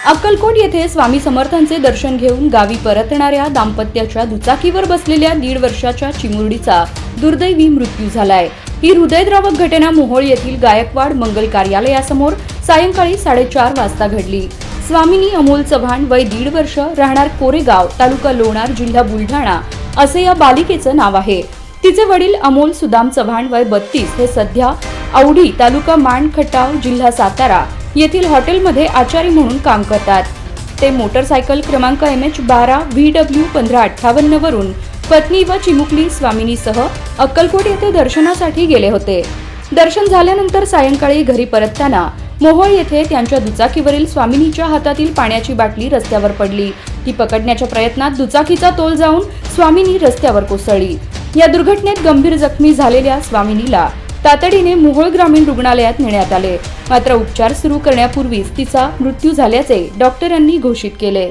अक्कलकोट येथे स्वामी समर्थांचे दर्शन घेऊन गावी परतणाऱ्या दाम्पत्याच्या दुचाकीवर बसलेल्या 1.5 वर्षाच्या चिमुरडीचा दुर्दैवी मृत्यू झालाय। ही हृदयद्रावक घटना मोहोळ येथील गायकवाड मंगल कार्यालयासमोर सायंकाळी 4:30 वाजता घडली। स्वामिनी अमोल चव्हाण वय 1.5 वर्ष, राहणार कोरेगाव, तालुका लोणार, जिल्हा बुलढाणा असे या बालिकेचं नाव आहे। तिचे वडील अमोल सुदाम चव्हाण वय 32 हे सध्या औढी, तालुका माणखटाव, जिल्हा सातारा येथील हॉटेलमध्ये आचारी म्हणून काम करतात। ते मोटरसायकल क्रमांक MH12 VW 1558 वरून पत्नी व चिमुकली स्वामिनीसह अक्कलकोट येथे दर्शनासाठी गेले होते। दर्शन झाल्यानंतर सायंकाळी घरी परतताना मोहोळ येथे त्यांच्या दुचाकीवरील स्वामिनीच्या हातातील पाण्याची बाटली रस्त्यावर पडली। ती पकडण्याच्या प्रयत्नात दुचाकीचा तोल जाऊन स्वामिनी रस्त्यावर कोसळली। या दुर्घटनेत गंभीर जखमी झालेल्या स्वामिनीला तातडीने मोहोळ ग्रामीण रुग्णालयात नेण्यात आले, मात्र उपचार सुरू करण्यापूर्वीच तिचा मृत्यू झाल्याचे डॉक्टरांनी घोषित केले।